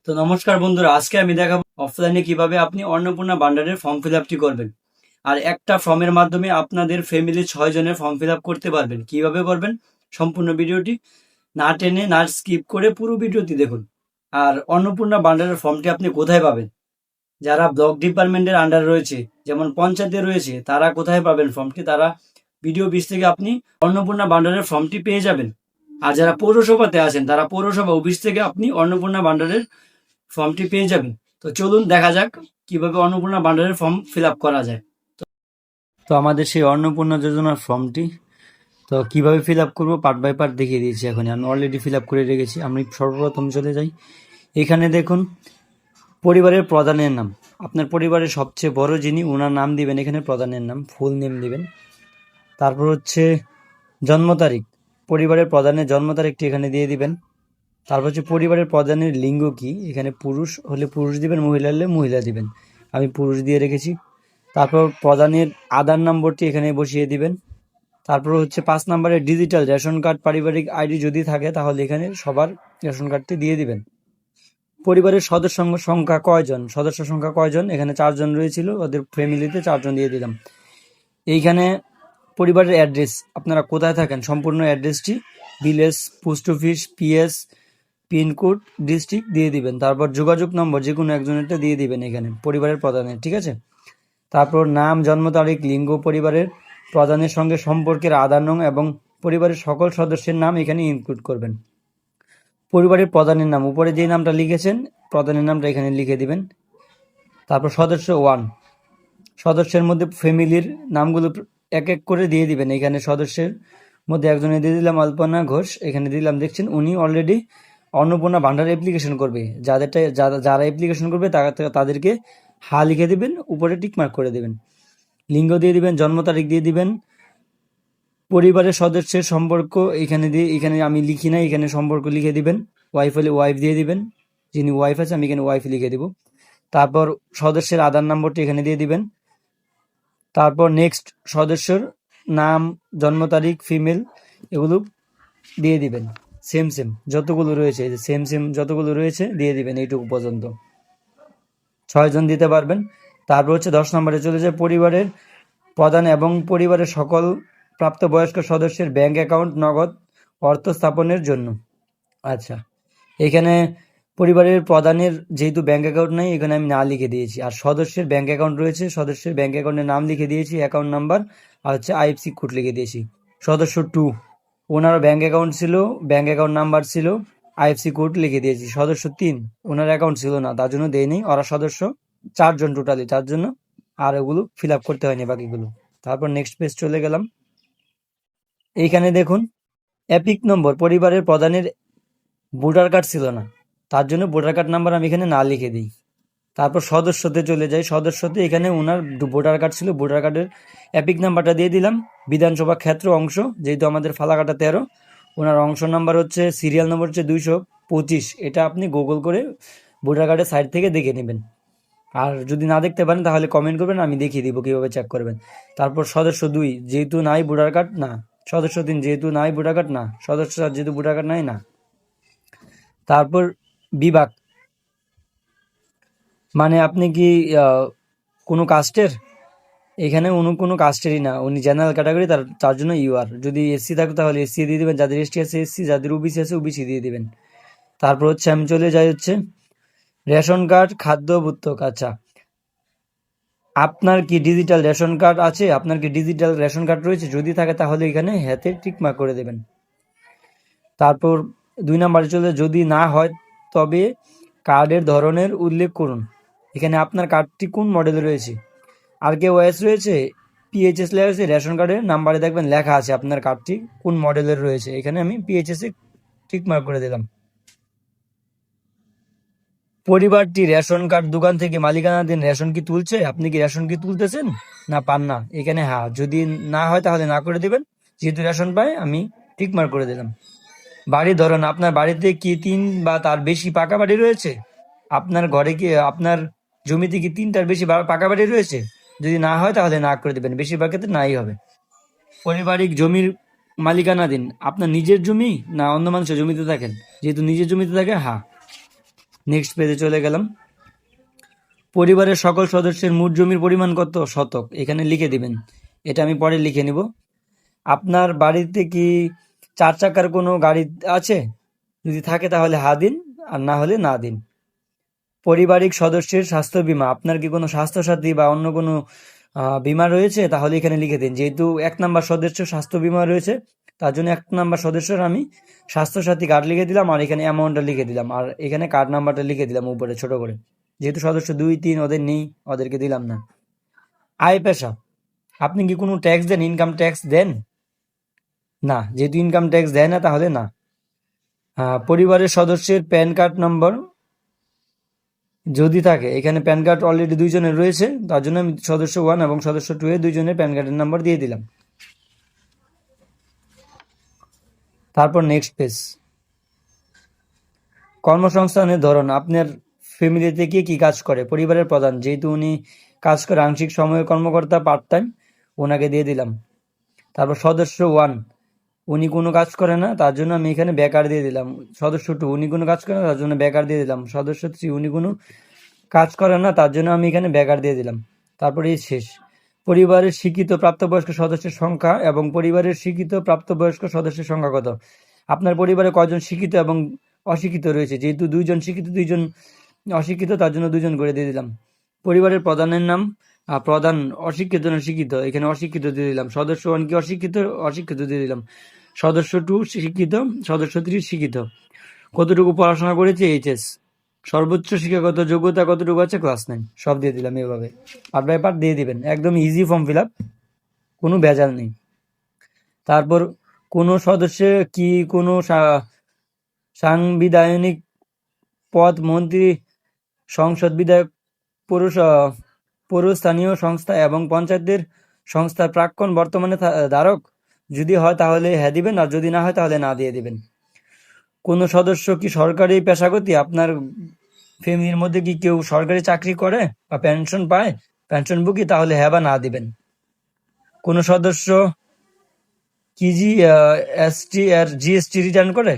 তো নমস্কার বন্ধুরা, আজকে আমি দেখাবো অফলাইনে কিভাবে আপনি অন্নপূর্ণা ভান্ডারের ফর্ম ফিল আপটি করবেন। আর একটা ফর্মের মাধ্যমে আপনাদের ফ্যামিলি 6 জনের ফর্ম ফিল আপ করতে পারবেন। কিভাবে করবেন সম্পূর্ণ ভিডিওটি না টেনে না স্কিপ করে পুরো ভিডিওটি দেখুন। আর অন্নপূর্ণা ভান্ডারের ফর্মটি আপনি কোথায় পাবেন? যারা ব্লক ডিপার্টমেন্টের আন্ডারে রয়েছে, যেমন পঞ্চায়েতে রয়েছে, তারা কোথায় পাবেন ফর্মটি? তারা ভিডিও 20 থেকে আপনি অন্নপূর্ণা ভান্ডারের ফর্মটি পেয়ে যাবেন। আর যারা পৌরসভাতে আছেন, তারা পৌরসভা অফিস থেকে আপনি অন্নপূর্ণা ভান্ডারের ফর্মটি পেয়ে যাবেন। তো চলুন দেখা যাক কিভাবে অন্নপূর্ণা ভান্ডারের ফর্ম ফিল আপ করা যায়। তো আমাদের সেই অন্নপূর্ণা যোজনার ফর্মটি তো কিভাবে ফিল আপ করবো পার্ট বাই পার্ট দেখিয়ে দিয়েছি। এখন আমি অলরেডি ফিল আপ করে রেখেছি। আমি সর্বপ্রথম চলে যাই, এখানে দেখুন পরিবারের প্রধানের নাম, আপনার পরিবারের সবচেয়ে বড় যিনি, ওনার নাম দিবেন, এখানে প্রধানের নাম ফুল নেম দিবেন। তারপর হচ্ছে জন্ম তারিখ, পরিবারের প্রধানের জন্ম তারিখটি এখানে দিয়ে দিবেন। তারপর হচ্ছে পরিবারের প্রধানের লিঙ্গ কি, এখানে পুরুষ হলে পুরুষ দিবেন, মহিলা হলে মহিলা দিবেন। আমি পুরুষ দিয়ে রেখেছি। তারপর প্রধানের আধার নম্বরটি এখানে বসিয়ে দিবেন। তারপর হচ্ছে 5 নম্বরের ডিজিটাল রেশন কার্ড, পারিবারিক আইডি যদি থাকে তাহলে এখানে সবার রেশন কার্ডটি দিয়ে দিবেন। পরিবারের সদস্য সংখ্যা কয়জন, সদস্য সংখ্যা কয়জন, এখানে 4 জন রয়েছিল, ওদের ফ্যামিলিতে 4 জন দিয়ে দিলাম। এইখানে পরিবারের অ্যাড্রেস, আপনারা কোথায় থাকেন সম্পূর্ণ অ্যাড্রেসটি, village, post office, PS, pincode, district দিয়ে দিবেন। তারপর যোগাযোগ নম্বর যে কোনো একজনেরটা দিয়ে দিবেন এখানে পরিবারের প্রধানের, ঠিক আছে। তারপর নাম, জন্ম তারিখ, লিঙ্গ, পরিবারের প্রধানের সঙ্গে সম্পর্কের আধার নং এবং পরিবারের সকল সদস্যের নাম এখানে ইনক্লুড করবেন। পরিবারের প্রধানের নাম, উপরে যে নামটা লিখেছেন প্রধানের নামটা এখানে লিখে দিবেন। তারপর সদস্য 1, সদস্যের মধ্যে ফ্যামিলির নামগুলো এক এক করে দিয়ে দিবেন। এখানে সদস্যের মধ্যে একজনে দিয়ে দিলাম অল্পনা ঘোষ, এখানে দিলাম, দেখছেন উনি অলরেডি অন্নপূর্ণা ভান্ডার অ্যাপ্লিকেশন করবে। যারা অ্যাপ্লিকেশন করবে তাদেরকে হা লিখে দিবেন, উপরে টিকমার্ক করে দিবেন। লিঙ্গ দিয়ে দিবেন, জন্ম তারিখ দিয়ে দিবেন। পরিবারের সদস্যের সম্পর্ক এখানে আমি লিখি না, এখানে সম্পর্ক লিখে দিবেন। ওয়াইফ হলে ওয়াইফ দিয়ে দিবেন, যিনি ওয়াইফ আছে আমি এখানে ওয়াইফ লিখে দিব। তারপর সদস্যের আধার নম্বরটি এখানে দিয়ে দিবেন। তারপর নেক্সট সদস্যর নাম, জন্ম তারিখ, ফিমেল, এগুলো দিয়ে দিবেন। সেম যতগুলো রয়েছে, সেম যতগুলো রয়েছে দিয়ে দিবেন, এইটুকু পর্যন্ত 6 জন দিতে পারবেন। তারপর হচ্ছে 10 নম্বরে চলে যায়, পরিবারের প্রধান এবং পরিবারের সকল প্রাপ্তবয়স্ক সদস্যের ব্যাংক অ্যাকাউন্ট নগদ অর্থ স্থাপনের জন্য। আচ্ছা, এখানে পরিবারের প্রধানের যেহেতু ব্যাংক অ্যাকাউন্ট নাই, এখানে আমি না লিখে দিয়েছি। আর সদস্যের ব্যাংক অ্যাকাউন্ট রয়েছে, সদস্যের ব্যাংক অ্যাকাউন্টের নাম লিখে দিয়েছি, অ্যাকাউন্ট নাম্বার আর হচ্ছে আইএফসি কোড লিখে দিয়েছি। সদস্য 2, ওনার ব্যাংক অ্যাকাউন্ট ছিল, ব্যাংক অ্যাকাউন্ট নাম্বার ছিল, আইএফসি কোড লিখে দিয়েছি। সদস্য 3, ওনার অ্যাকাউন্ট ছিল না, তার জন্য দেয়নি। ওরা সদস্য 4 জন টোটালি, তার জন্য আর ওগুলো ফিল আপ করতে হয়নি বাকিগুলো। তারপর নেক্সট পেজ চলে গেলাম। এইখানে দেখুন এপিক নম্বর, পরিবারের প্রধানের ভোটার কার্ড ছিল না, তার জন্য ভোটার কার্ড নাম্বার আমি এখানে না লিখে দিই। তারপর সদস্যতে চলে যাই, সদস্যতে এখানে ওনার ভোটার কার্ড ছিল, ভোটার কার্ডের এপিক নাম্বারটা দিয়ে দিলাম। বিধানসভা ক্ষেত্র অংশ, যেহেতু আমাদের ফালাকাটা 13, ওনার অংশ নাম্বার হচ্ছে, সিরিয়াল নম্বর হচ্ছে 225। এটা আপনি গুগল করে ভোটার কার্ডের সাইড থেকে দেখে নেবেন। আর যদি না দেখতে পারেন তাহলে কমেন্ট করবেন, আমি দেখিয়ে দিব কীভাবে চেক করবেন। তারপর সদস্য 2, যেহেতু নাই ভোটার কার্ড না। সদস্য 3, যেহেতু নাই ভোটার কার্ড না। সদস্য 4, যেহেতু ভোটার কার্ড নাই না। তারপর বিভাগ, মানে আপনি কি কোনো কাস্টের, এখানে উনি কোনো কাস্টেরই না, উনি জেনারেল ক্যাটাগরি, তার জন্য ইউআর। যদি এসসি থাকে তাহলে এসসি দিয়ে দিবেন, যাদের এসটি আছে এসসি, যাদের ওবিসি আছে ওবিসি দিয়ে দিবেন। তারপর হচ্ছে আমি চলে যাই হচ্ছে রেশন কার্ড, খাদ্য ভুত্তক। আচ্ছা, আপনার কি ডিজিটাল রেশন কার্ড আছে? আপনার কি ডিজিটাল রেশন কার্ড রয়েছে? যদি থাকে তাহলে এখানে হাতে টিকমার্ক করে দেবেন। তারপর 2 নম্বরে চলে, যদি না হয় তবে কার্ডের ধরনের উল্লেখ করুন। এখানে আপনার কার্ডটি কোন মডেলে রয়েছে। আর কে ওএস রয়েছে, পিএইচএস লেখা আছে, রেশন কার্ডের নাম্বারে দেখবেন লেখা আছে আপনার কার্ডটি কোন মডেলের রয়েছে। এখানে আমি পিএইচএস এ টিকমার্ক করে দিলাম। পরিবারটি রেশন কার্ড দোকান থেকে মালিকানাধীন রেশন কি তুলছে? আপনি কি রেশন কি তুলতেছেন না পান না? এখানে হ্যাঁ, যদি না হয় তাহলে না করে দিবেন। যেহেতু রেশন পায় আমি টিকমার্ক করে দিলাম। বাড়ি ধরুন, আপনার বাড়িতে কি 3 বা তার বেশি পাকা বাড়ি রয়েছে? আপনার ঘরে কি, আপনার জমিতে কি 3টার বেশি পাকা বাড়ি রয়েছে? যদি না হয় তাহলে না করে দেবেন, বেশিরভাগ ক্ষেত্রে নাই হবে। পারিবারিক জমির মালিকানাধীন, আপনার নিজের জমি না অন্য মানুষের জমিতে থাকেন? যেহেতু নিজের জমিতে থাকে হ্যাঁ। নেক্সট পেজে চলে গেলাম। পরিবারের সকল সদস্যের মোট জমির পরিমাণ কত শতক, এখানে লিখে দিবেন। এটা আমি পরে লিখে নিব। আপনার বাড়িতে কি 4 চাকার কোনো গাড়ি আছে? যদি থাকে তাহলে হা দিন, আর না হলে না দিন। পারিবারিক সদস্যের স্বাস্থ্য বীমা, আপনার কি কোনো স্বাস্থ্যসাথী বা অন্য কোনো বীমা রয়েছে? তাহলে এখানে লিখে দিন। যেহেতু 1 নাম্বার সদস্য স্বাস্থ্য বীমা রয়েছে, তার জন্য 1 নাম্বার সদস্যের আমি স্বাস্থ্যসাথী কার্ড লিখে দিলাম, আর এখানে অ্যামাউন্টটা লিখে দিলাম, আর এখানে কার্ড নাম্বারটা লিখে দিলাম উপরে ছোট করে। যেহেতু সদস্য 2, 3 ওদের নেই, ওদেরকে দিলাম না। আয় পেশা, আপনি কি কোনো ট্যাক্স দেন? ইনকাম ট্যাক্স দেন? না, যেহেতু ইনকাম ট্যাক্স দেয় না তাহলে না। পরিবারের সদস্যের প্যান কার্ড নম্বর যদি থাকে, এখানে প্যান কার্ড অলরেডি 2 জনের রয়েছে, তার জন্য আমি সদস্য 1 এবং সদস্য 2 এর 2 জনের প্যান কার্ডের নাম্বার দিয়ে দিলাম। তারপর নেক্সট পেজ। কর্মসংস্থানের ধরন, আপনার ফ্যামিলিতে কে কি কাজ করে? পরিবারের প্রধান, যেহেতু উনি কাজ করে আংশিক সময়ের কর্মকর্তা, পার্ট টাইম, ওনাকে দিয়ে দিলাম। তারপর সদস্য 1, উনি কোনো কাজ করে না, তার জন্য আমি এখানে বেকার দিয়ে দিলাম। সদস্য 2, উনি কোনো কাজ করে না, তার জন্য বেকার দিয়ে দিলাম। সদস্য 3, উনি কোনো কাজ করে না, তার জন্য আমি এখানে বেকার দিয়ে দিলাম। তারপরে এই শেষ। পরিবারের শিক্ষিত প্রাপ্তবয়স্ক সদস্যের সংখ্যা এবং পরিবারের শিক্ষিত প্রাপ্তবয়স্ক সদস্যের সংখ্যা কত? আপনার পরিবারে কয়জন শিক্ষিত এবং অশিক্ষিত রয়েছে? যেহেতু 2 জন শিক্ষিত 2 জন অশিক্ষিত, তার জন্য 2 জন করে দিয়ে দিলাম। পরিবারের প্রধানের নাম, প্রধান অশিক্ষিত না শিক্ষিত, এখানে অশিক্ষিত দিয়ে দিলাম। সদস্য 1 কি অশিক্ষিত? অশিক্ষিত দিয়ে দিলাম। সদস্য 2 শিক্ষিত, সদস্য 3 শিক্ষিত। কতটুকু পড়াশোনা করেছে? এইচএস। সর্বোচ্চ শিক্ষাগত যোগ্যতা কতটুকু আছে? ক্লাস 9। সব দিয়ে দিলাম এভাবে, পার্ট বাই পার্ট দিয়ে দিবেন। একদম ইজি ফর্ম ফিল আপ, কোনো ভেজাল নেই। তারপর কোনো সদস্য কি কোনো সাংবিধানিক পদ, মন্ত্রী, সংসদ, বিধায়ক, পৌরস্থানীয় সংস্থা এবং পঞ্চায়েতের সংস্থার প্রাক্তন বর্তমানে ধারক? যদি হয় তাহলে হ্যাঁ দিবেন, আর যদি না হয় তাহলে না দিয়ে দিবেন। কোনো সদস্য কি সরকারি পেশাগত? আপনার ফ্যামিলির মধ্যে কি কেউ সরকারি চাকরি করে বা পেনশন পায়, পেনশনভোগী? তাহলে হ্যাঁ বা না দিবেন। কোনো সদস্য কি এসটি আর জিএসটি রিটার্ন করে,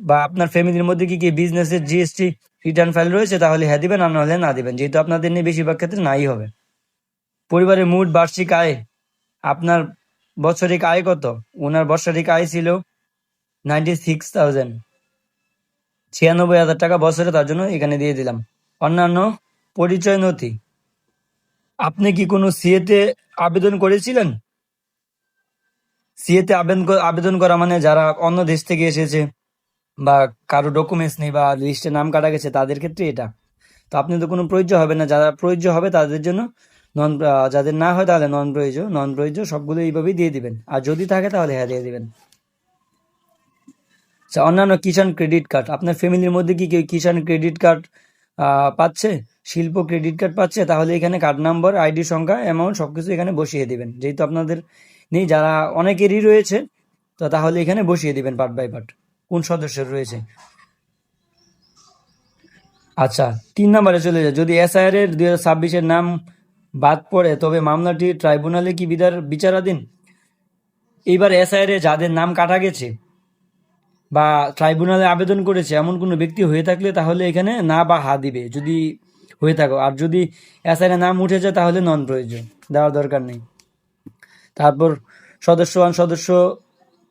বা আপনার ফ্যামিলির মধ্যে কি বিজনেসের জিএসটি রিটার্ন ফাইল রয়েছে? তাহলে হ্যাঁ দিবেন, আর নাহলে না দিবেন, যেহেতু আপনাদের নিয়ে বেশিরভাগ ক্ষেত্রে নাই হবে। পরিবারের মোট বার্ষিক আয়, আপনার বছরিক আয় কত? ওনার বার্ষিক আয় ছিল 96,000, 96,000 টাকা বছরে, তার জন্য এখানে দিয়ে দিলাম। অন্যান্য পরিচয় নথি, আপনি কি কোনো সিএতে আবেদন করেছিলেন? সিএতে আবেদন করা মানে যারা অন্য দেশ থেকে এসেছে বা কারো ডকুমেন্টস নেই বা লিস্টে নাম কাটা গেছে, তাদের ক্ষেত্রে এটা। তো আপনি তো কোনো প্রযোজ্য হবে না, যারা প্রযোজ্য হবে তাদের জন্য নন, যাদের না হয় তাহলে নন প্রযোজ্য সবগুলো এইভাবেই দিয়ে দিবেন, আর যদি থাকে তাহলে হ্যাঁ দিয়ে দিবেন। আচ্ছা, অন্যান্য কিষাণ ক্রেডিট কার্ড, আপনার ফ্যামিলির মধ্যে কি কেউ কিষাণ ক্রেডিট কার্ড পাচ্ছে, শিল্প ক্রেডিট কার্ড পাচ্ছে? তাহলে এখানে কার্ড নাম্বার, আইডি সংখ্যা, অ্যামাউন্ট সবকিছু এখানে বসিয়ে দিবেন। যেহেতু আপনাদের নেই, যারা অনেকেরই রয়েছে, তো তাহলে এখানে বসিয়ে দিবেন পার্ট বাই পার্ট কোন সদস্যের রয়েছে। আচ্ছা, 3 নম্বরে চলে যায়। যদি এসআইআর এর 2026 নাম বাদ পড়ে তবে মামলাটি ট্রাইব্যুনালে কি বিচারাধীন? এইবার এসআইআর এ যাদের নাম কাটা গেছে বা ট্রাইব্যুনালে আবেদন করেছে এমন কোনো ব্যক্তি হয়ে থাকলে তাহলে এখানে না বা হা দিবে যদি হয়ে থাকো, আর যদি এসআইআর নাম উঠে যায় তাহলে নন প্রয়োজন, দেওয়ার দরকার নেই। তারপর সদস্য 1, সদস্য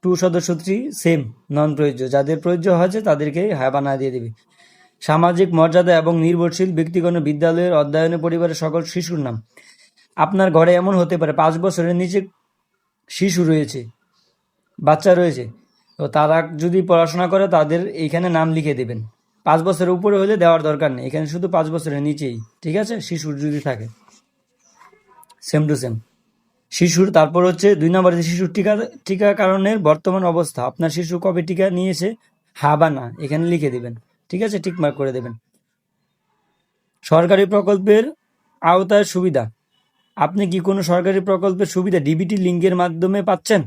2, সদস্য 3 সেম, নন প্রযোজ্য। যাদের প্রযোজ্য হয়েছে তাদেরকে হ্যাঁ বা না দিয়ে দিবে। সামাজিক মর্যাদা এবং নির্ভরশীল ব্যক্তিগণ বিদ্যালয়ের অধ্যয়নে পরিবারের সকল শিশুর নাম, আপনার ঘরে এমন হতে পারে 5 বছরের নিচে শিশু রয়েছে, বাচ্চা রয়েছে, তো তারা যদি পড়াশোনা করে তাদের এইখানে নাম লিখে দেবেন। 5 বছরের উপরে হলে দেওয়ার দরকার নেই, এখানে শুধু 5 বছরের নিচেই, ঠিক আছে, শিশুর যদি থাকে সেম টু সেম শিশুর। তারপর হচ্ছে 2 নম্বরে শিশুর টিকাকরণের বর্তমান অবস্থা, আপনার শিশু কবে টিকা নিয়েছে, হ্যাঁ বা না এখানে লিখে দিবেন, ঠিক আছে, টিকমার্ক করে দেবেন। সরকারি প্রকল্পের আওতায় সুবিধা, আপনি কি কোনো সরকারি প্রকল্পের সুবিধা ডিবিটি লিঙ্কের মাধ্যমে পাচ্ছেন?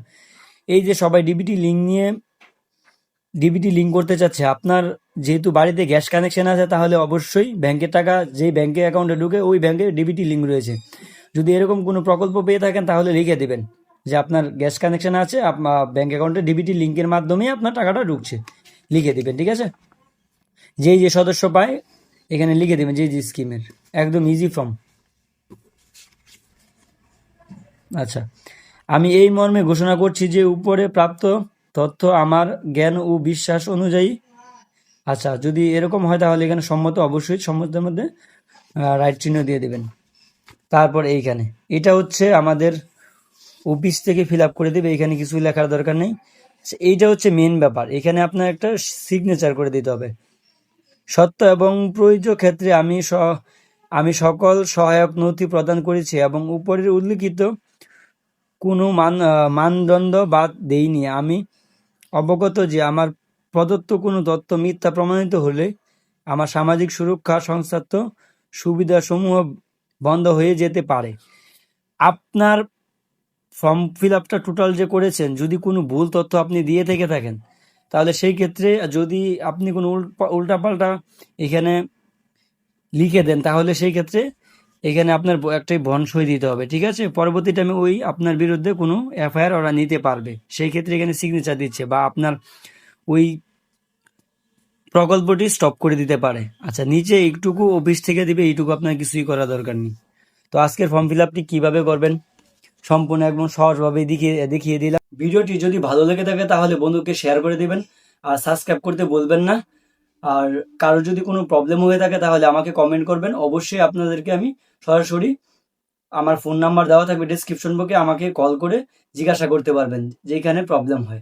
এই যে সবাই ডিবিটি লিঙ্ক করতে চাচ্ছে, আপনার যেহেতু বাড়িতে গ্যাস কানেকশন আছে তাহলে অবশ্যই ব্যাংকের টাকা যেই ব্যাংকে অ্যাকাউন্টে ঢুকে ওই ব্যাংকে ডিবিটি লিঙ্ক রয়েছে। যদি এরকম কোনো প্রকল্প পেয়ে থাকেন তাহলে লিখে দেবেন যে আপনার গ্যাস কানেকশন আছে, আপনার ব্যাংক অ্যাকাউন্টে ডিবিটি লিঙ্কের মাধ্যমে আপনার টাকাটা ঢুকছে, লিখে দিবেন, ঠিক আছে। যেই যে সদস্য পায় এখানে লিখে দেবেন যে স্কিমের, একদম ইজি ফর্ম। আচ্ছা, আমি এই মর্মে ঘোষণা করছি যে উপরে প্রাপ্ত তথ্য আমার জ্ঞান ও বিশ্বাস অনুযায়ী, আচ্ছা যদি এরকম হয় তাহলে এখানে সম্মত, অবশ্যই সম্মতের মধ্যে রাইট চিহ্ন দিয়ে দেবেন। তারপর এইখানে এটা হচ্ছে আমাদের অফিস থেকে ফিল আপ করে দেবে, এখানে কিছু লেখার দরকার নেই। এইটা হচ্ছে মেন ব্যাপার, এখানে আপনার একটা সিগনেচার করে দিতে হবে। সত্য এবং প্রয়োজ্য ক্ষেত্রে আমি সকল সহায়ক নথি প্রদান করেছি এবং উপরের উল্লিখিত কোনো মানদণ্ড বাদ দেইনি। আমি অবগত যে আমার প্রদত্ত কোনো তথ্য মিথ্যা প্রমাণিত হলে আমার সামাজিক সুরক্ষা সংস্থাত্ব সুবিধাসমূহ বন্ধ হয়ে যেতে পারে। আপনার ফর্ম ফিল আপটা টোটাল যে করেছেন, যদি কোনো ভুল তথ্য আপনি দিয়ে থেকে থাকেন তাহলে সেই ক্ষেত্রে, যদি আপনি কোনো উল্টাপাল্টা এখানে লিখে দেন তাহলে সেই ক্ষেত্রে এখানে আপনার একটাই বন্ড সই দিতে হবে, ঠিক আছে? পরবর্তী টাইমে ওই আপনার বিরুদ্ধে কোনো এফআইআর ওরা নিতে পারবে, সেই ক্ষেত্রে এখানে সিগনেচার দিচ্ছে বা আপনার ওই প্রকল্পটি স্টপ করে দিতে পারে। আচ্ছা, নিচে এইটুকু অফিস থেকে দিবে, এইটুকু আপনার কিছুই করা দরকার নেই। তো আজকের ফর্ম ফিল আপটি কীভাবে করবেন সম্পূর্ণ একদম সহজভাবে দেখিয়ে দিলাম। ভিডিওটি যদি ভালো লেগে থাকে তাহলে বন্ধুকে শেয়ার করে দিবেন আর সাবস্ক্রাইব করতে বলবেন না। আর কারোর যদি কোনো প্রবলেম হয়ে থাকে তাহলে আমাকে কমেন্ট করবেন, অবশ্যই আপনাদেরকে আমি সরাসরি, আমার ফোন নাম্বার দেওয়া থাকবে ডেসক্রিপশন বক্সে, আমাকে কল করে জিজ্ঞাসা করতে পারবেন যেখানে প্রবলেম হয়।